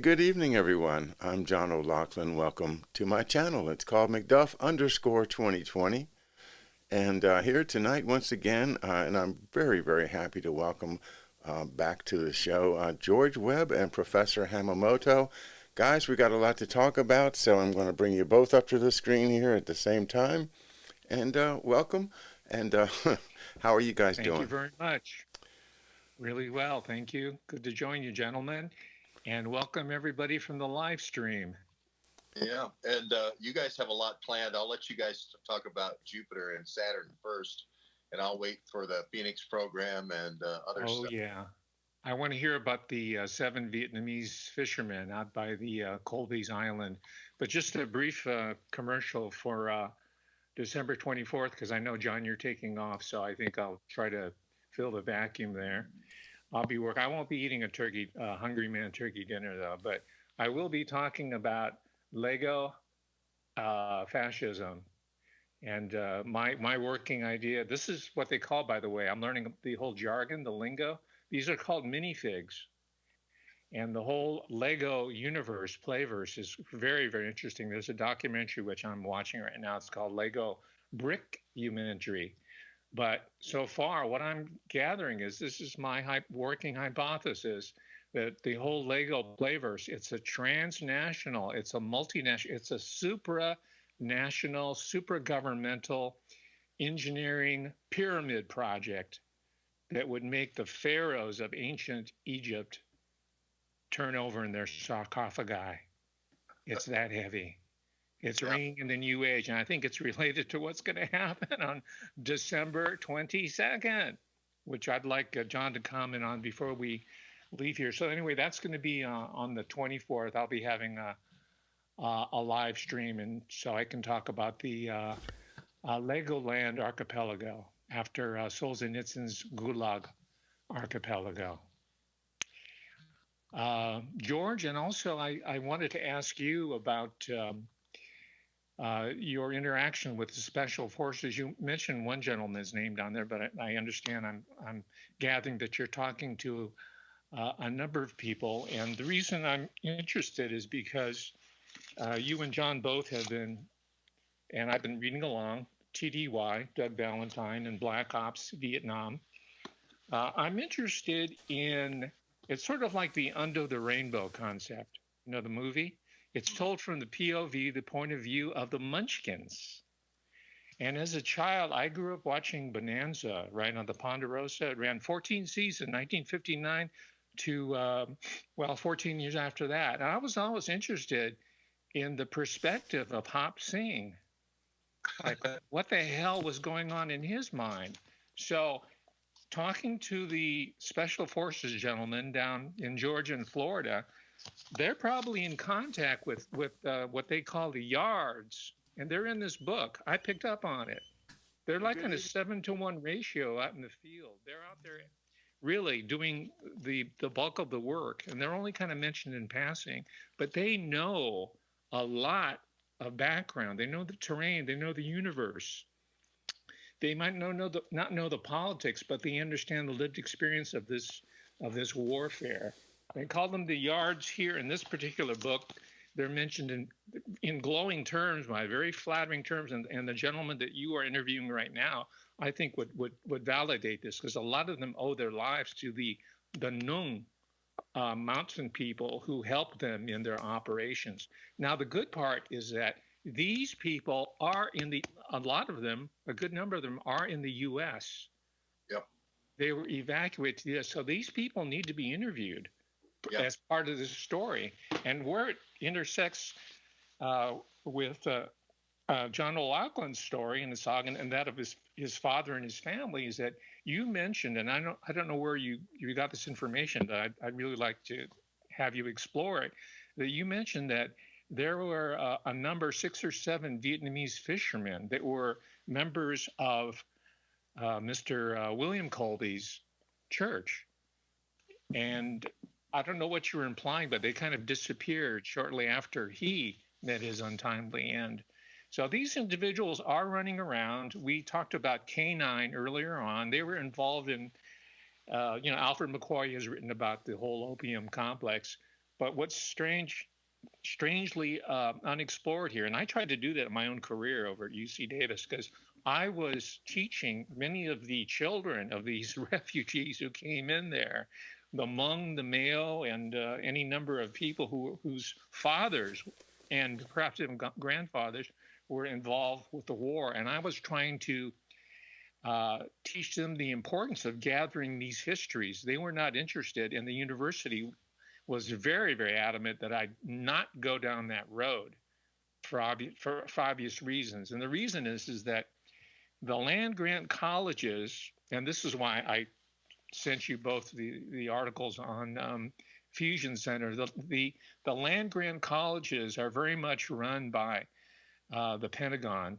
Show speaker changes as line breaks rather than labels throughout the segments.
Good evening, everyone. I'm John O'Loughlin. Welcome to my channel. It's called McDuff _ 2020. And here tonight, once again, and I'm very, very happy to welcome back to the show George Webb and Professor Hamamoto. Guys, we got a lot to talk about, so I'm going to bring you both up to the screen here at the same time. And welcome. And how are you guys
Thank you
doing?
very much. Really well. Thank you. Good to join you, gentlemen. And welcome everybody from the live stream.
Yeah, and you guys have a lot planned. I'll let you guys talk about Jupiter and Saturn first, and I'll wait for the Phoenix program and other
Oh,
stuff.
yeah. I want to hear about the seven Vietnamese fishermen out by the Colby's Island. But just a brief commercial for December 24th, because I know, John, you're taking off. So I think I'll try to fill the vacuum there. I'll be working. I won't be eating a turkey, Hungry Man turkey dinner, though, but I will be talking about Lego fascism. And my working idea, this is what they call, by the way, I'm learning the whole jargon, the lingo. These are called minifigs. And the whole Lego universe, playverse, is very, very interesting. There's a documentary which I'm watching right now. It's called Lego Brick Humanitary. But so far, what I'm gathering is this is my working hypothesis that the whole Lego playverse, it's a transnational, it's a multinational, it's a supranational, supragovernmental engineering pyramid project that would make the pharaohs of ancient Egypt turn over in their sarcophagi. It's that heavy. It's
Yeah,
ringing in the new age, and I think it's related to what's going to happen on December 22nd, which I'd like John to comment on before we leave here. So anyway, that's going to be on the 24th. I'll be having a live stream, and so I can talk about the Legoland archipelago after Solzhenitsyn's Gulag archipelago. George, and also I wanted to ask you about your interaction with the special forces. You mentioned one gentleman's name down there, but I understand I'm gathering that you're talking to a number of people. And the reason I'm interested is because you and John both have been, and I've been reading along, TDY, Doug Valentine, and Black Ops Vietnam. I'm interested in, it's sort of like the Under the Rainbow concept, the movie. It's told from the POV, the point of view of the Munchkins. And as a child, I grew up watching Bonanza, right, on the Ponderosa. It ran 14 seasons, 1959 to, 14 years after that. And I was always interested in the perspective of Hop Sing. Like, what the hell was going on in his mind? So, talking to the Special Forces gentlemen down in Georgia and Florida, they're probably in contact with what they call the yards, and they're in this book. I picked up on it. They're like
Good
in a
evening.
7-to-1 ratio out in the field. They're out there really doing the bulk of the work, and they're only kind of mentioned in passing, but they know a lot of background. They know the terrain. They know the universe. They might not know the politics, but they understand the lived experience of this warfare. They call them the yards here in this particular book. They're mentioned in glowing terms, by very flattering terms, and the gentleman that you are interviewing right now, I think would validate this, because a lot of them owe their lives to the Nung mountain people who helped them in their operations. Now, the good part is that these people are a lot of them, a good number of them are in the U.S.
yep,
They were evacuated to the U.S. So these people need to be interviewed
yep,
as part of this story. And where it intersects with John O'Loughlin's story and the saga and that of his father and his family is that you mentioned, and I don't know where you got this information, but I'd really like to have you explore it, that you mentioned that there were a number, 6 or 7 Vietnamese fishermen that were members of Mr. William Colby's church. And I don't know what you were implying, but they kind of disappeared shortly after he met his untimely end. So these individuals are running around. We talked about K9 earlier on. They were involved in, Alfred McCoy has written about the whole opium complex. But what's strangely unexplored here, and I tried to do that in my own career over at UC Davis, because I was teaching many of the children of these refugees who came in there, the Hmong, the Mao, and any number of people whose fathers and perhaps even grandfathers were involved with the war. And I was trying to teach them the importance of gathering these histories. They were not interested, and the university was very, very adamant that I not go down that road for obvious reasons. And the reason is that the land grant colleges, and this is why I sent you both the articles on Fusion Center. The land grant colleges are very much run by the Pentagon.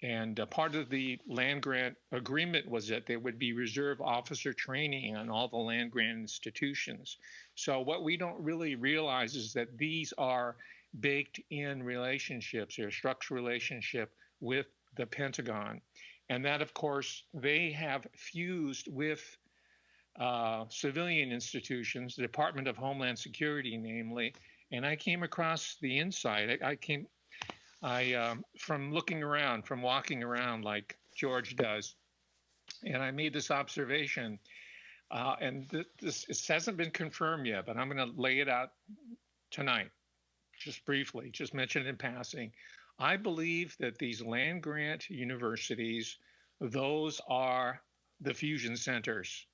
And part of the land grant agreement was that there would be reserve officer training on all the land grant institutions. So what we don't really realize is that these are baked in relationships, or structural relationship with the Pentagon. And that, of course, they have fused with civilian institutions, the Department of Homeland Security, namely. And I came across the insight. From looking around, from walking around like George does, and I made this observation, and this hasn't been confirmed yet, but I'm going to lay it out tonight, just briefly, just mention it in passing. I believe that these land grant universities, those are the fusion centers.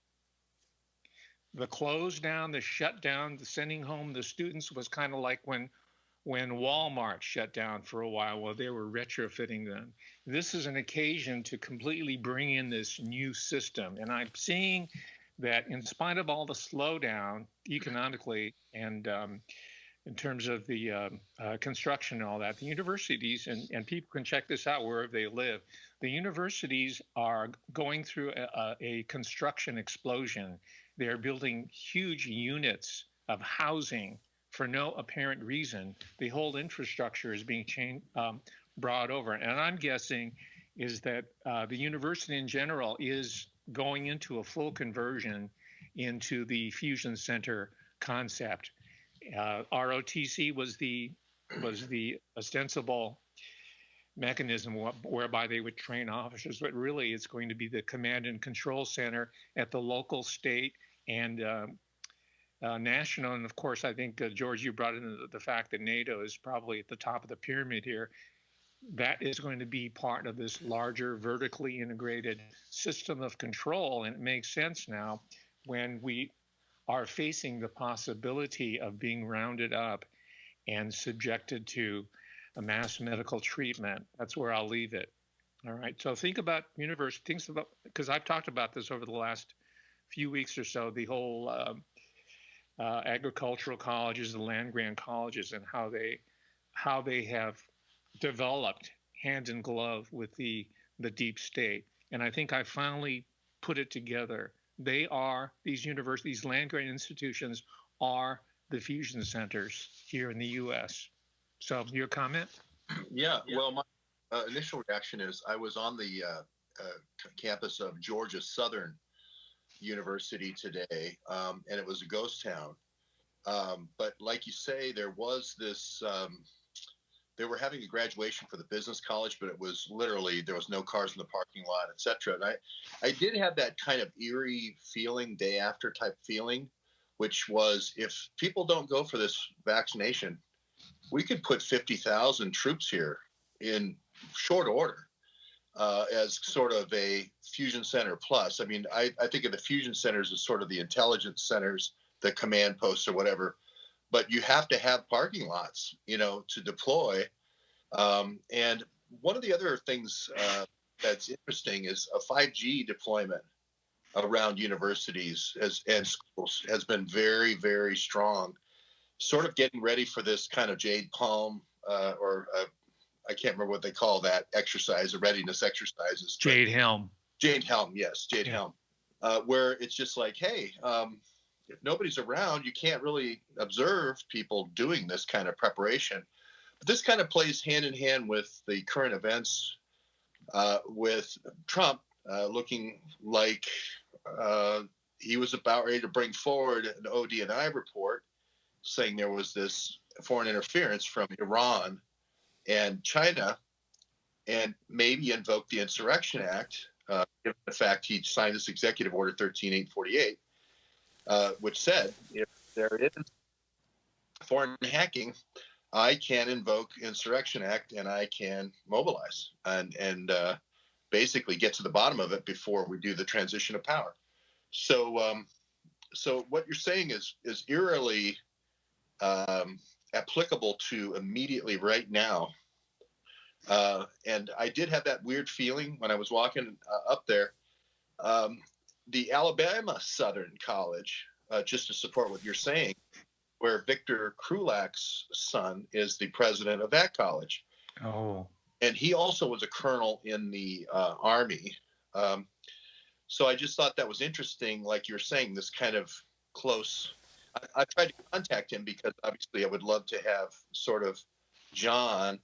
The close down, the shut down, the sending home the students was kind of like when Walmart shut down for a while they were retrofitting them. This is an occasion to completely bring in this new system. And I'm seeing that in spite of all the slowdown economically and in terms of the construction and all that, the universities, and people can check this out wherever they live, the universities are going through a construction explosion. They're building huge units of housing for no apparent reason. The whole infrastructure is being brought over. And I'm guessing is that the university in general is going into a full conversion into the fusion center concept. ROTC was the ostensible mechanism whereby they would train officers, but really it's going to be the command and control center at the local, state, and national. And of course, I think, George, you brought in the fact that NATO is probably at the top of the pyramid here. That is going to be part of this larger vertically integrated system of control. And it makes sense now when we are facing the possibility of being rounded up and subjected to a mass medical treatment. That's where I'll leave it. All right. So think about because I've talked about this over the last few weeks or so, the whole agricultural colleges, the land grant colleges, and how they have developed hand in glove with the deep state. And I think I finally put it together. These universities, land grant institutions are the fusion centers here in the U.S. So your comment?
Yeah. Well, my initial reaction is I was on the campus of Georgia Southern University today, and it was a ghost town. But like you say, there was this, they were having a graduation for the business college, but it was literally, there was no cars in the parking lot, et cetera. And I did have that kind of eerie feeling, day after type feeling, which was if people don't go for this vaccination, we could put 50,000 troops here in short order. As sort of a fusion center plus. I mean, I think of the fusion centers as sort of the intelligence centers, the command posts or whatever, but you have to have parking lots, to deploy. And one of the other things that's interesting is a 5G deployment around universities and schools has been very, very strong, sort of getting ready for this kind of Jade Palm I can't remember what they call that exercise, the readiness exercises.
Jade Helm.
Jade Helm, yes, Jade Helm. Where it's just like, hey, if nobody's around, you can't really observe people doing this kind of preparation. But this kind of plays hand in hand with the current events with Trump looking like he was about ready to bring forward an OD&I report saying there was this foreign interference from Iran and China, and maybe invoke the Insurrection Act, given the fact he signed this Executive Order 13848, which said if there is foreign hacking, I can invoke Insurrection Act and I can mobilize and basically get to the bottom of it before we do the transition of power. So so what you're saying is eerily applicable to immediately right now. And I did have that weird feeling when I was walking up there. The Alabama Southern College, just to support what you're saying, where Victor Krulak's son is the president of that college.
Oh.
And he also was a colonel in the Army. So I just thought that was interesting, like you're saying, this kind of close. I tried to contact him because obviously I would love to have sort of John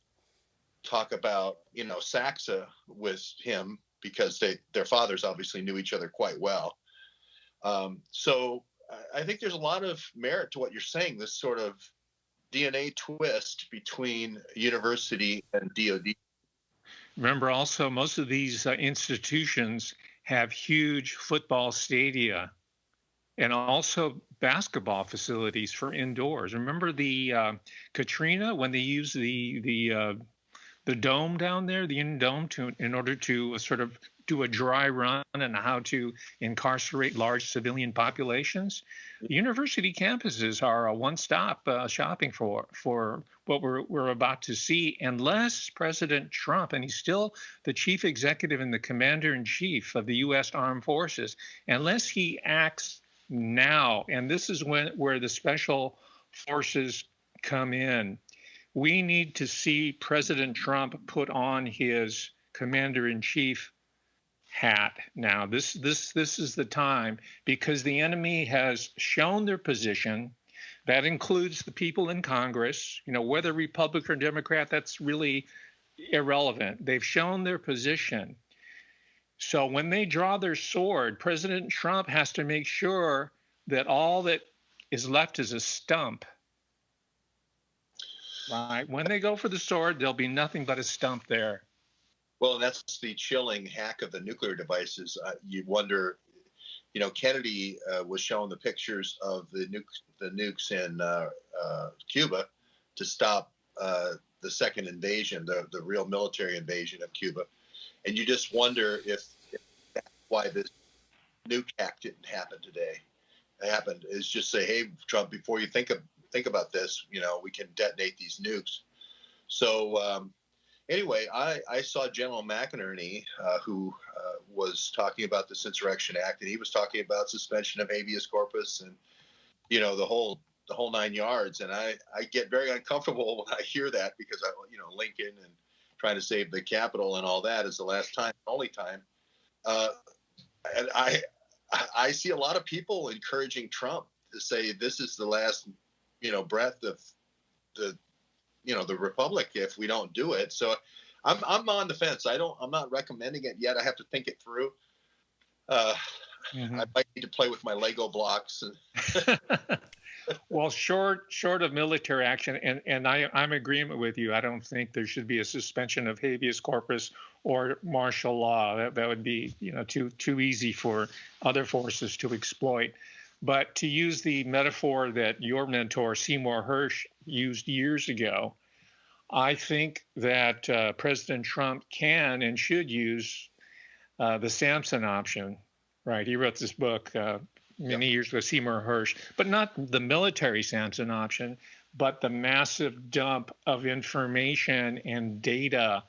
talk about, Saxa with him because their fathers obviously knew each other quite well. So I think there's a lot of merit to what you're saying, this sort of DNA twist between university and DOD.
Remember also, most of these institutions have huge football stadia and also basketball facilities for indoors. Remember the Katrina, when they used the dome down there, the dome, in order to sort of do a dry run on how to incarcerate large civilian populations? The university campuses are a one-stop shopping for what we're about to see, unless President Trump, and he's still the chief executive and the commander-in-chief of the U.S. Armed Forces, unless he acts now, and this is where the special forces come in. We need to see President Trump put on his commander-in-chief hat now. This is the time, because the enemy has shown their position. That includes the people in Congress. Whether Republican or Democrat, that's really irrelevant. They've shown their position. So when they draw their sword, President Trump has to make sure that all that is left is a stump. Right. When they go for the sword, there'll be nothing but a stump there.
Well, that's the chilling hack of the nuclear devices. You wonder, Kennedy was showing the pictures of the nukes in Cuba to stop the second invasion, the real military invasion of Cuba. And you just wonder if that's why this nuke hack didn't happen today. It happened is just say, hey, Trump, before you think about this, we can detonate these nukes. So anyway, I saw General McInerney, who was talking about this Insurrection Act, and he was talking about suspension of habeas corpus and, the whole 9 yards. And I get very uncomfortable when I hear that because Lincoln and trying to save the Capitol and all that is the last time, only time. And I see a lot of people encouraging Trump to say this is the last, breath of the republic if we don't do it. So I'm on the fence. I'm not recommending it yet. I have to think it through. I might need to play with my Lego blocks.
Well, short of military action, and I'm in agreement with you. I don't think there should be a suspension of habeas corpus or martial law. That would be too easy for other forces to exploit. But to use the metaphor that your mentor Seymour Hersh used years ago, I think that President Trump can and should use the Samson option. Right? He wrote this book many years ago, Seymour Hersh, but not the military Samson option, but the massive dump of information and data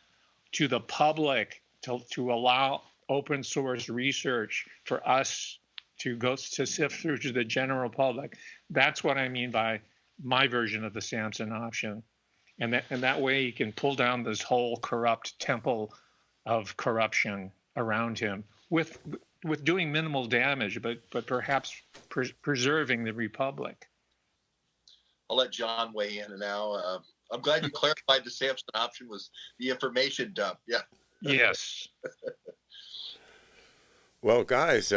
to the public to allow open source research for us to sift through to the general public. That's what I mean by my version of the Samson option. And that way you can pull down this whole corrupt temple of corruption around him with doing minimal damage, but perhaps preserving the republic.
I'll let John weigh in now. I'm glad you clarified the Samson option was the information dump. Yeah.
Yes.
Well, guys,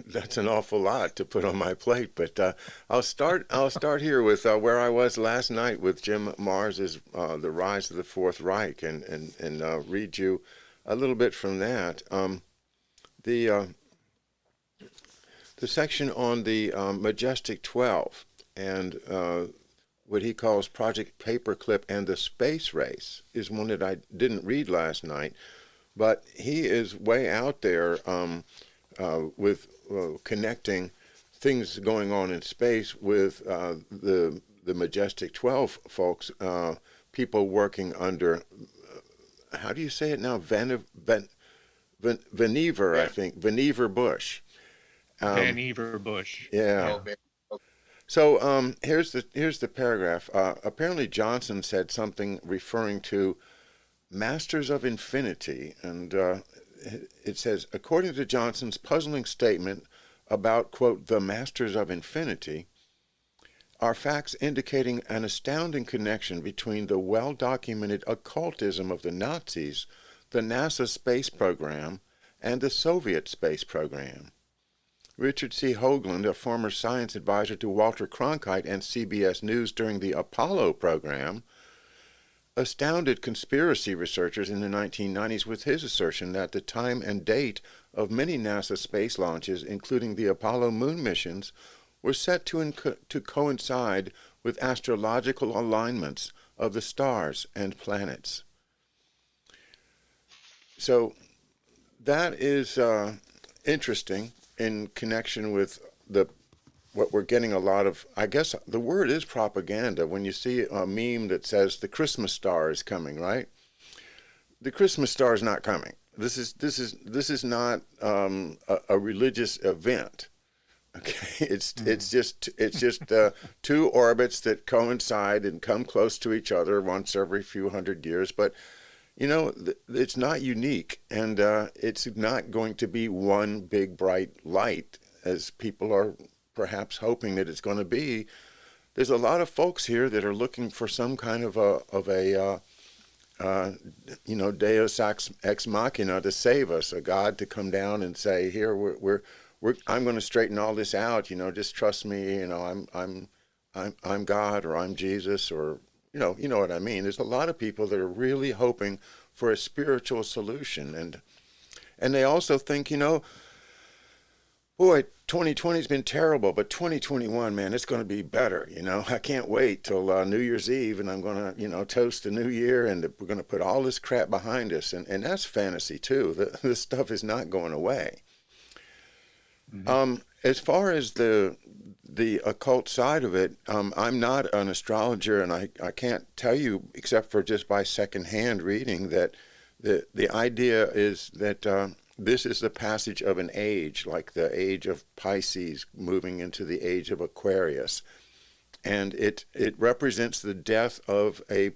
that's an awful lot to put on my plate, but I'll start. I'll start here with where I was last night with Jim Mars's "The Rise of the Fourth Reich," and read you a little bit from that. The uh, the section on the Majestic 12 and what he calls Project Paperclip and the Space Race is one that I didn't read last night, but he is way out there with connecting things going on in space with the Majestic 12 folks, people working under, how do you say it now? Vannevar, I think, Vannevar Bush.
Vannevar Bush.
Yeah.
Oh, man.
So here's the paragraph. Apparently Johnson said something referring to Masters of Infinity, and it says, according to Johnson's puzzling statement about, quote, the Masters of Infinity, are facts indicating an astounding connection between the well-documented occultism of the Nazis, the NASA space program, and the Soviet space program. Richard C. Hoagland, a former science advisor to Walter Cronkite and CBS News during the Apollo program, astounded conspiracy researchers in the 1990s with his assertion that the time and date of many NASA space launches, including the Apollo moon missions, were set to coincide with astrological alignments of the stars and planets. So that is interesting in connection with what we're getting a lot of. I guess the word is propaganda. When you see a meme that says the Christmas star is coming, right? The Christmas star is not coming. This is not a religious event. Okay, it's just two orbits that coincide and come close to each other once every few hundred years. But you know, it's not unique, and it's not going to be one big bright light as people are perhaps hoping that it's going to be. There's a lot of folks here that are looking for some kind of a Deus ex machina to save us, a God to come down and say, here I'm going to straighten all this out. You know, just trust me. You know, I'm God, or I'm Jesus, or you know what I mean. There's a lot of people that are really hoping for a spiritual solution, and they also think, boy, 2020's been terrible, but 2021, man, it's going to be better. I can't wait till New Year's Eve, and I'm going to, toast the new year, and we're going to put all this crap behind us, and that's fantasy too. This stuff is not going away. Mm-hmm. As far as the occult side of it, I'm not an astrologer, and I can't tell you, except for just by secondhand reading, that the idea is that this is the passage of an age, like the age of Pisces moving into the age of Aquarius, and it represents the death of a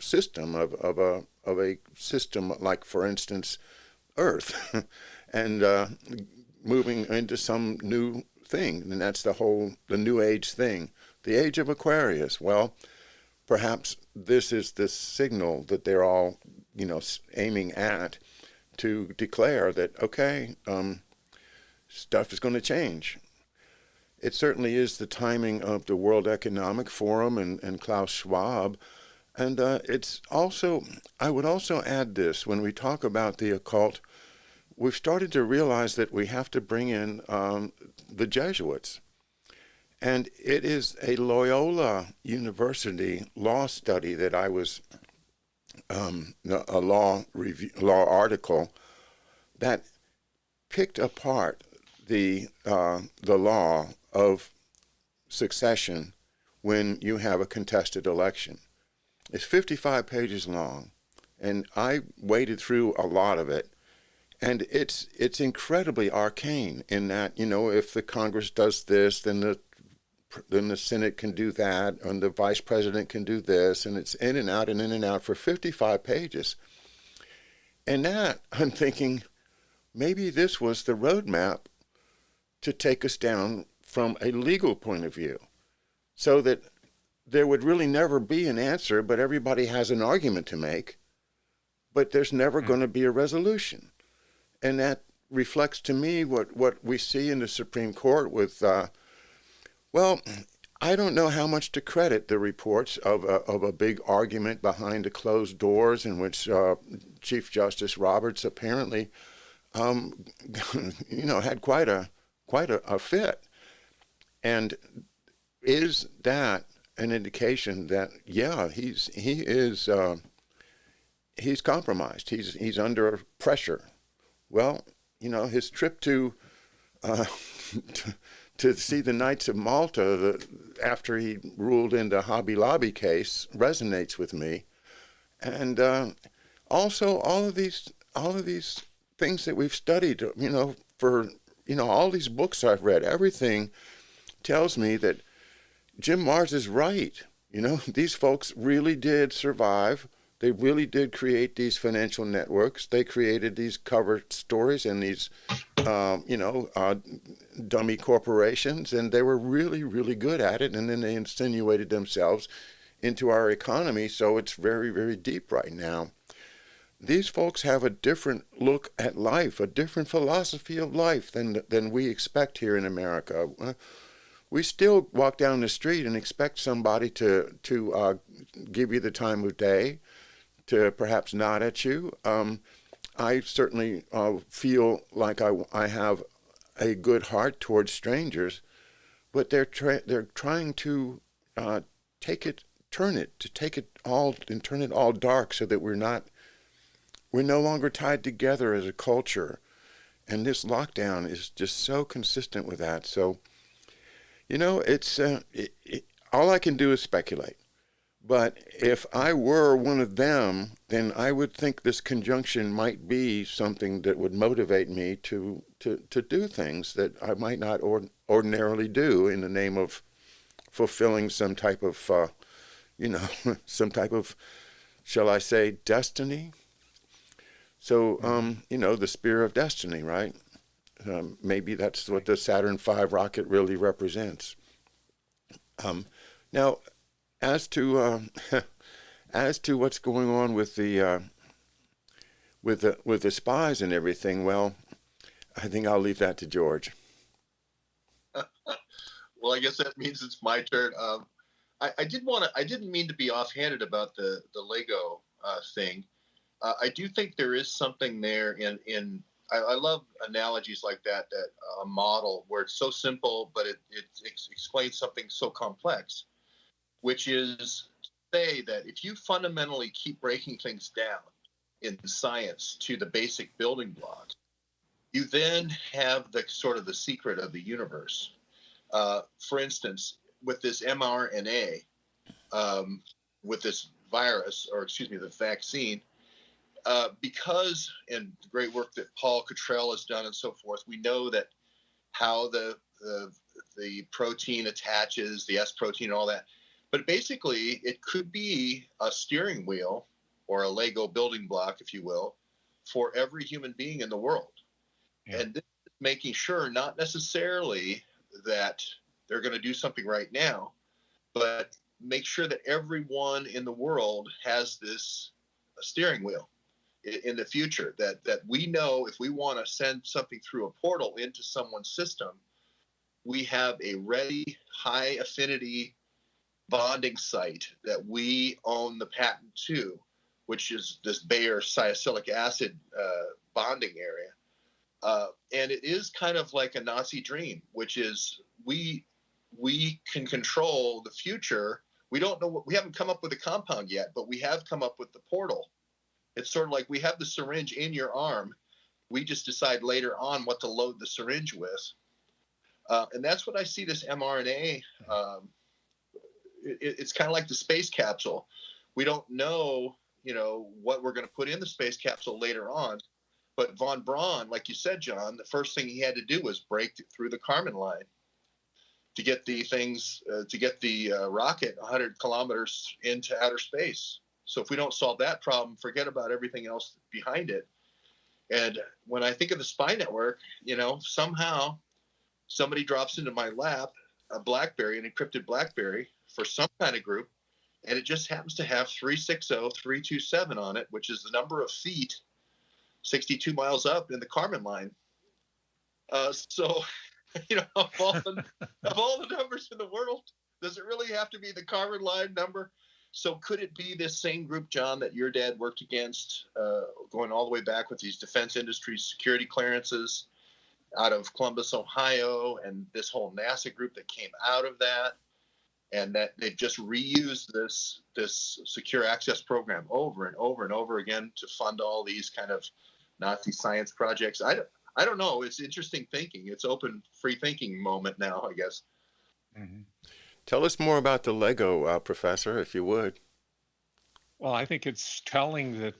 system of a system, like, for instance, Earth, and moving into some new thing, and that's the new age thing, the age of Aquarius. Well, perhaps this is the signal that they're all, aiming at, to declare that, okay, stuff is going to change. It certainly is the timing of the World Economic Forum and Klaus Schwab. And it's also, I would also add this, when we talk about the occult, we've started to realize that we have to bring in the Jesuits. And it is a Loyola University law study that I was, a law article that picked apart the law of succession when you have a contested election. It's 55 pages long, and I waded through a lot of it. And it's incredibly arcane in that, if the Congress does this, then the Senate can do that, and the vice president can do this, and it's in and out and in and out for 55 pages. And that, I'm thinking, maybe this was the roadmap to take us down from a legal point of view, so that there would really never be an answer, but everybody has an argument to make, but there's never going to be a resolution. And that reflects to me what we see in the Supreme Court with, well, I don't know how much to credit the reports of a big argument behind the closed doors in which Chief Justice Roberts apparently, um, had quite a fit. And is that an indication that, yeah, he's compromised. He's under pressure. Well, his trip uh, to to see the Knights of Malta after he ruled in the Hobby Lobby case resonates with me, and also all of these things that we've studied. For all these books I've read, everything tells me that Jim Mars is right. These folks really did survive. They really did create these financial networks. They created these cover stories and these, dummy corporations, and they were really, really good at it. And then they insinuated themselves into our economy, so it's very, very deep right now. These folks have a different look at life, a different philosophy of life than we expect here in America. We still walk down the street and expect somebody to give you the time of day, to perhaps nod at you. I certainly feel like I have a good heart towards strangers, but they're trying to take it, take it all and turn it all dark so that we're no longer tied together as a culture. And this lockdown is just so consistent with that. So, it's all I can do is speculate. But if I were one of them, then I would think this conjunction might be something that would motivate me to do things that I might not ordinarily do in the name of fulfilling some type of, some type of, shall I say, destiny. So, the spear of destiny, right? Maybe that's what the Saturn V rocket really represents. Now, as to as to what's going on with the spies and everything, well, I think I'll leave that to George.
Well, I guess that means it's my turn. I didn't mean to be offhanded about the Lego thing. I do think there is something there I love analogies like that a model where it's so simple, but it explains something so complex, which is say that if you fundamentally keep breaking things down in science to the basic building blocks, you then have the sort of the secret of the universe. For instance, with this mRNA, with this virus, or excuse me, the vaccine, because in the great work that Paul Cottrell has done and so forth, we know that how the protein attaches, the S protein and all that. But basically, it could be a steering wheel or a Lego building block, if you will, for every human being in the world. Yeah. And this is making sure not necessarily that they're going to do something right now, but make sure that everyone in the world has this steering wheel in the future, that we know if we want to send something through a portal into someone's system, we have a ready, high affinity bonding site that we own the patent to, which is this Bayer salicylic acid bonding area. And it is kind of like a Nazi dream, which is we can control the future. We don't know we haven't come up with a compound yet, but we have come up with the portal. It's sort of like we have the syringe in your arm. We just decide later on what to load the syringe with. And that's what I see this mRNA. It's kind of like the space capsule. We don't know, what we're going to put in the space capsule later on. But von Braun, like you said, John, the first thing he had to do was break through the Kármán line to get the things, to get the rocket 100 kilometers into outer space. So if we don't solve that problem, forget about everything else behind it. And when I think of the spy network, somehow somebody drops into my lap a BlackBerry, an encrypted BlackBerry for some kind of group, and it just happens to have 360-327 on it, which is the number of feet 62 miles up in the Kármán line. So, of all the numbers in the world, does it really have to be the Carver line number? So could it be this same group, John, that your dad worked against, going all the way back with these defense industry security clearances out of Columbus, Ohio, and this whole NASA group that came out of that, and that they've just reused this secure access program over and over and over again to fund all these kind of Nazi science projects? I don't know. It's interesting thinking. It's open, free thinking moment now, I guess.
Mm-hmm.
Tell us more about the Lego, Professor, if you would.
Well, I think it's telling that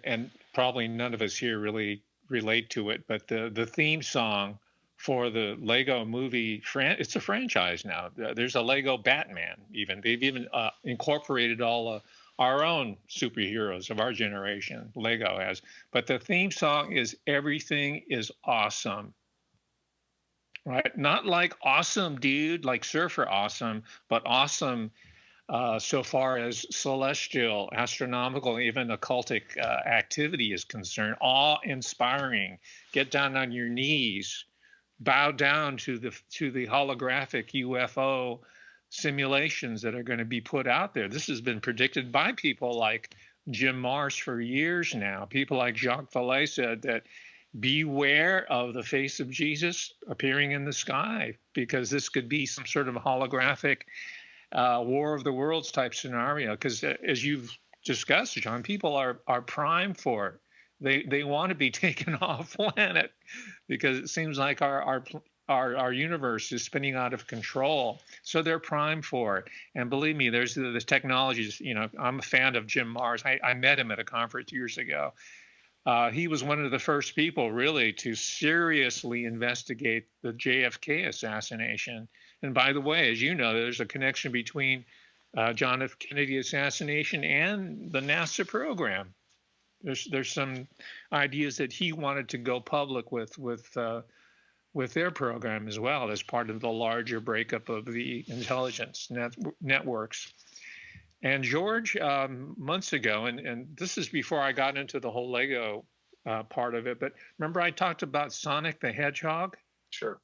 and probably none of us here really relate to it, but the theme song for the Lego movie, it's a franchise now. There's a Lego Batman even. They've even incorporated all our own superheroes of our generation, Lego has. But the theme song is "Everything is Awesome." Right? Not like awesome, dude, like Surfer Awesome, but awesome so far as celestial, astronomical, even occultic activity is concerned. Awe-inspiring. Get down on your knees, bow down to the holographic UFO simulations that are going to be put out there. This has been predicted by people like Jim Marrs for years now. People like Jacques Vallée said that beware of the face of Jesus appearing in the sky, because this could be some sort of holographic War of the Worlds type scenario. Because as you've discussed, John, people are primed for it. They want to be taken off planet because it seems like our universe is spinning out of control. So they're primed for it. And believe me, there's the technologies. I'm a fan of Jim Marrs. I met him at a conference years ago. He was one of the first people really to seriously investigate the JFK assassination. And by the way, as you know, there's a connection between John F. Kennedy assassination and the NASA program. There's some ideas that he wanted to go public with their program as well, as part of the larger breakup of the intelligence networks. And George, months ago, and this is before I got into the whole Lego part of it, but remember I talked about Sonic the Hedgehog?
Sure.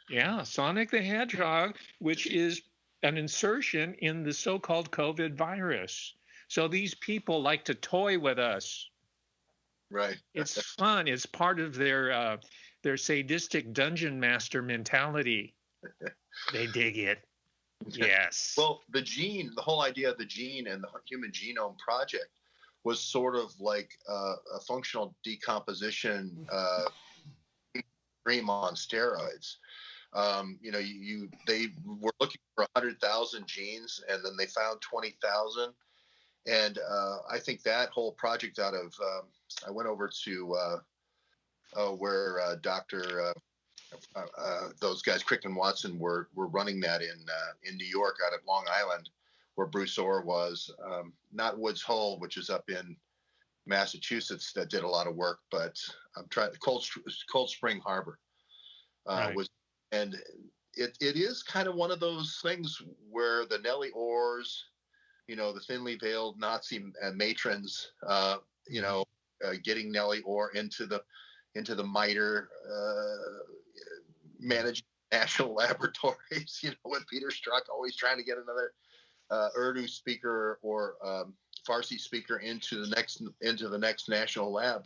Yeah, Sonic the Hedgehog, which is an insertion in the so-called COVID virus. So these people like to toy with us.
Right.
It's fun. It's part of their sadistic dungeon master mentality. They dig it. Yes.
Well, the whole idea of the gene and the Human Genome Project was sort of like a functional decomposition dream on steroids. They were looking for 100,000 genes, and then they found 20,000. And I think that whole project I went over to where Dr. Those guys, Crick and Watson, were running that in New York, out at Long Island, where Bruce Orr was. Not Woods Hole, which is up in Massachusetts, that did a lot of work, but I'm trying. Cold Spring Harbor
Right.
was, and it is kind of one of those things where the Nellie Orrs, the thinly veiled Nazi matrons, getting Nellie Orr into the MITRE, managed national laboratories, with Peter Strzok always trying to get another Urdu speaker or Farsi speaker into the next national lab.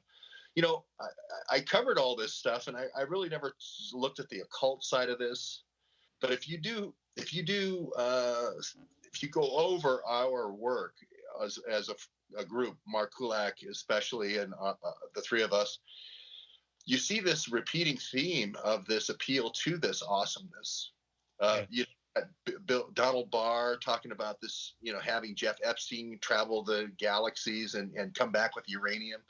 I covered all this stuff, and I really never looked at the occult side of this. But if you go over our work as a group, Mark Kulak especially, and the three of us, you see this repeating theme of this appeal to this awesomeness. Donald Barr talking about this, having Jeff Epstein travel the galaxies and come back with uranium.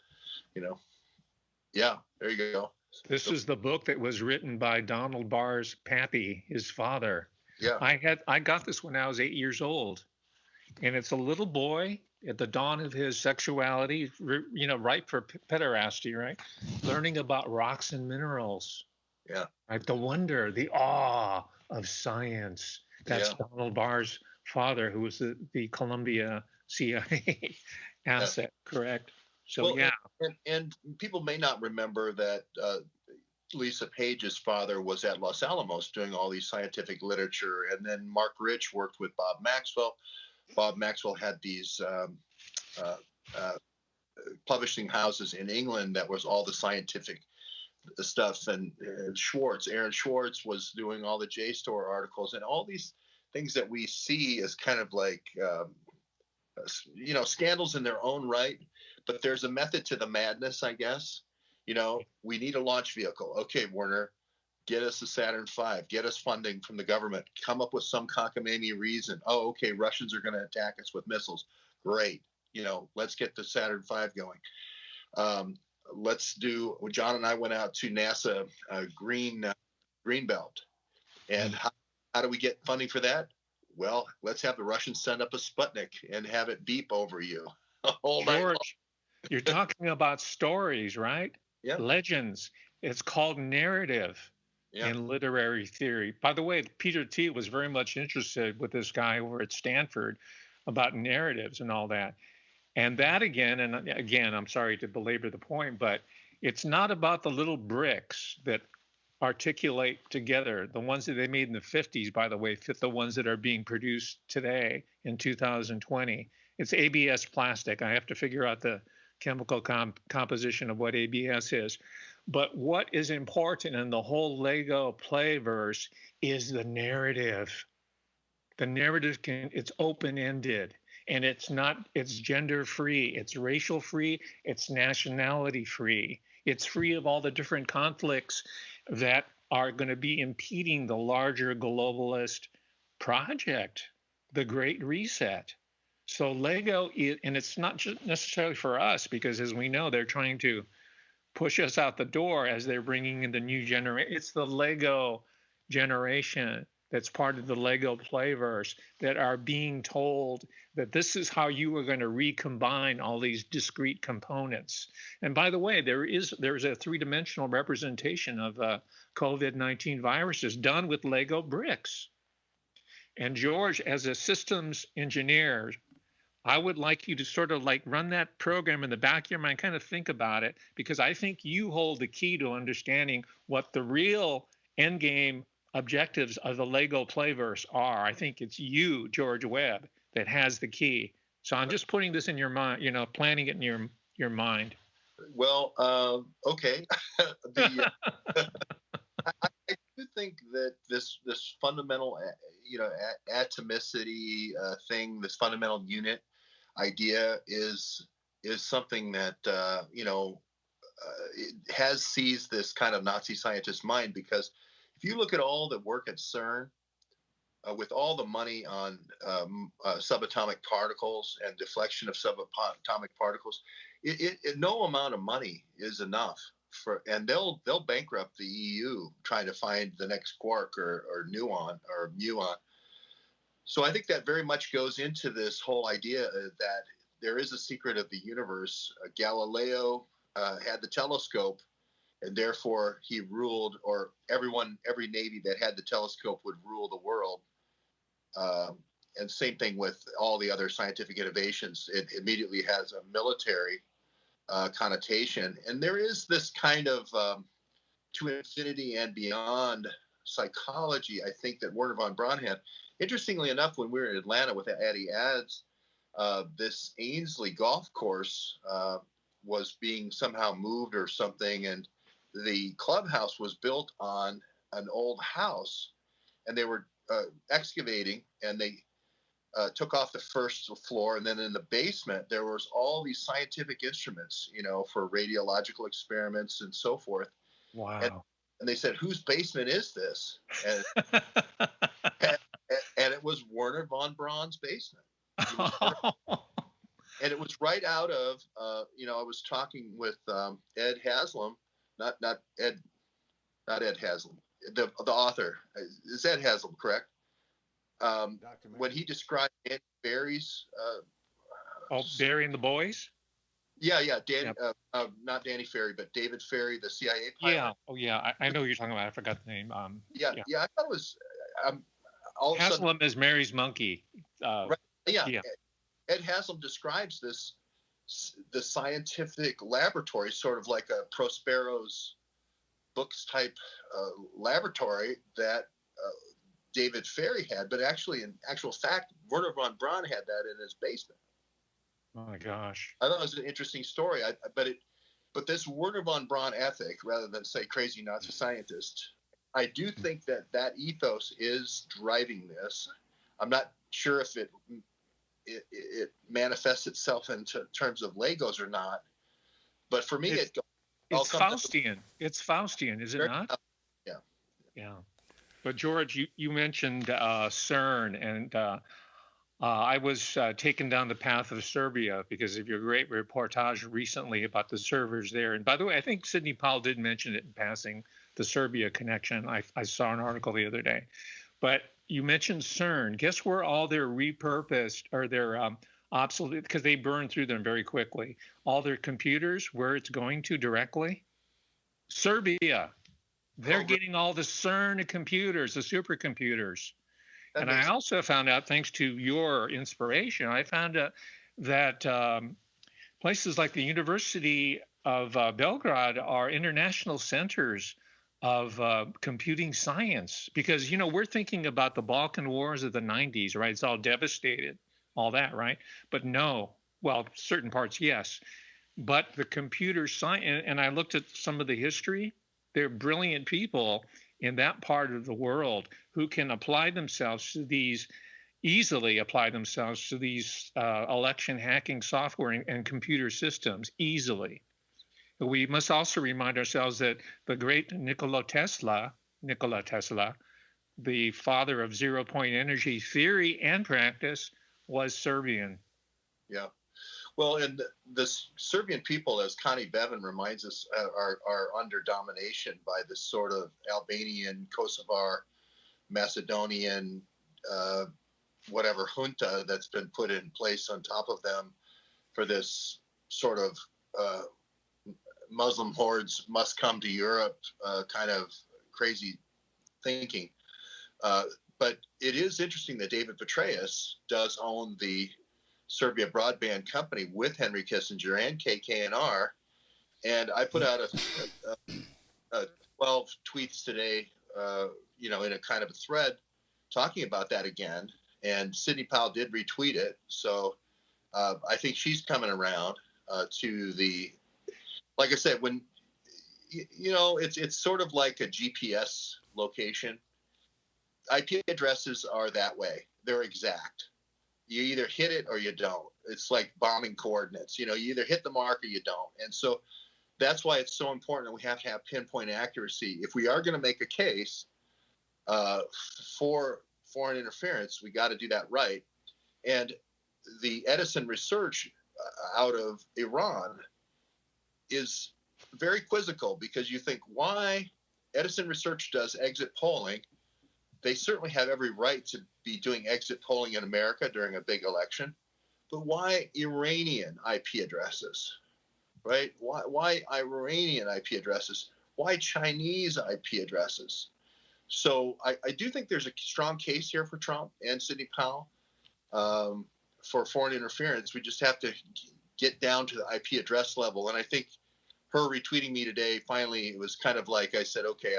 Yeah, there you go.
This is the book that was written by Donald Barr's pappy, his father.
Yeah.
I got this when I was 8 years old, and it's a little boy at the dawn of his sexuality, ripe for pederasty, right? Learning about rocks and minerals.
Yeah.
Right? The wonder, the awe of science. That's Donald Barr's father, who was the Columbia CIA asset, correct? So,
well, and people may not remember that Lisa Page's father was at Los Alamos doing all these scientific literature, and then Mark Rich worked with Bob Maxwell. Bob Maxwell had these uh, uh, publishing houses in England that was all the scientific stuff, and Aaron Schwartz was doing all the JSTOR articles, and all these things that we see as kind of like scandals in their own right. But there's a method to the madness, I guess. We need a launch vehicle. Okay, Werner, get us a Saturn V, get us funding from the government, come up with some cockamamie reason. Oh, okay, Russians are going to attack us with missiles. Great. Let's get the Saturn V going. John and I went out to NASA Greenbelt. And how do we get funding for that? Well, let's have the Russians send up a Sputnik and have it beep over you.
George, you're talking about stories, right?
Yeah.
Legends. It's called narrative in literary theory. By the way, Peter T. was very much interested with this guy over at Stanford about narratives and all that. And that again, I'm sorry to belabor the point, but it's not about the little bricks that articulate together. The ones that they made in the 50s, by the way, fit the ones that are being produced today in 2020. It's ABS plastic. I have to figure out the chemical composition of what ABS is. But what is important in the whole Lego playverse is the narrative. The narrative it's open-ended. And it's gender free, it's racial free, it's nationality free. It's free of all the different conflicts that are going to be impeding the larger globalist project, the Great Reset. So Lego, and it's not just necessarily for us, because as we know, they're trying to push us out the door as they're bringing in the new generation. It's the Lego generation that's part of the Lego playverse that are being told that this is how you are going to recombine all these discrete components. And by the way, there's a three-dimensional representation of COVID-19 viruses done with Lego bricks. And George, as a systems engineer, I would like you to sort of like run that program in the back of your mind, kind of think about it, because I think you hold the key to understanding what the real end game objectives of the Lego playverse are. I think it's you, George Webb, that has the key. So I'm just putting this in your mind, planning it in your mind.
Well, okay. I do think that this fundamental, atomicity thing, this fundamental unit idea is something that it has seized this kind of Nazi scientist mind, because if you look at all the work at CERN, with all the money on subatomic particles and deflection of subatomic particles, no amount of money is enough and they'll bankrupt the EU trying to find the next quark or muon. So I think that very much goes into this whole idea that there is a secret of the universe. Galileo had the telescope, and therefore he ruled, or every navy that had the telescope would rule the world. And same thing with all the other scientific innovations. It immediately has a military connotation. And there is this kind of to infinity and beyond psychology, I think, that Werner von Braun had. Interestingly enough, when we were in Atlanta with Addie Ads, this Ainsley golf course was being somehow moved or something, and the clubhouse was built on an old house, and they were excavating, and they took off the first floor, and then in the basement there was all these scientific instruments, for radiological experiments and so forth.
Wow.
And they said, whose basement is this? And, and it was Werner von Braun's basement. And it was right out of, I was talking with Ed Haslam, not Ed Haslam, the author. Is Ed Haslam correct? When he described Danny Ferry's
Burying the Boys?
Yeah, not Danny Ferry, but David Ferry, the CIA pilot.
Yeah, I know who you're talking about. I forgot the name.
I thought it was
Haslam is Mary's monkey.
Right, yeah. Ed Haslam describes the scientific laboratory sort of like a Prospero's books type laboratory that David Ferry had, but actually, in actual fact, Werner von Braun had that in his basement.
Oh my gosh!
I thought it was an interesting story. But this Werner von Braun ethic, rather than say crazy Nazi scientist, I do think that ethos is driving this. I'm not sure if it manifests itself in terms of Legos or not, but for me, it's
Faustian. It's Faustian, is it not?
Yeah.
Yeah. But George, you mentioned CERN, and I was taken down the path of Serbia because of your great reportage recently about the servers there. And by the way, I think Sidney Powell did mention it in passing, the Serbia connection. I saw an article the other day. But you mentioned CERN. Guess where all their repurposed or their obsolete, because they burn through them very quickly, all their computers, where it's going to directly? Serbia. They're getting all the CERN computers, the supercomputers. And I also found out, thanks to your inspiration, I found out that places like the University of Belgrade are international centers of computing science. Because, you know, we're thinking about the Balkan Wars of the 90s, right? It's all devastated, all that, right? But no, well, certain parts, yes. But the computer science, and I looked at some of the history, they're brilliant people in that part of the world who can easily apply themselves to these election hacking software and computer systems easily. But we must also remind ourselves that the great Nikola Tesla, the father of zero-point energy theory and practice, was Serbian.
Yeah. Well, and the Serbian people, as Connie Bevan reminds us, are under domination by this sort of Albanian, Kosovar, Macedonian, whatever junta that's been put in place on top of them for this sort of Muslim hordes must come to Europe kind of crazy thinking. But it is interesting that David Petraeus does own the Serbia Broadband Company with Henry Kissinger and KKNR. And I put out a 12 tweets today, in a kind of a thread talking about that again. And Sidney Powell did retweet it. So I think she's coming around to the, like I said, when, it's sort of like a GPS location. IP addresses are that way. They're exact. You either hit it or you don't. It's like bombing coordinates. You either hit the mark or you don't. And so that's why it's so important that we have to have pinpoint accuracy. If we are going to make a case for foreign interference, we got to do that right. And the Edison research out of Iran is very quizzical, because you think, why Edison research does exit polling? They certainly have every right to be doing exit polling in America during a big election, but why Iranian IP addresses, right? Why Iranian IP addresses? Why Chinese IP addresses? So I do think there's a strong case here for Trump and Sidney Powell for foreign interference. We just have to get down to the IP address level. And I think her retweeting me today, finally, it was kind of like I said, okay,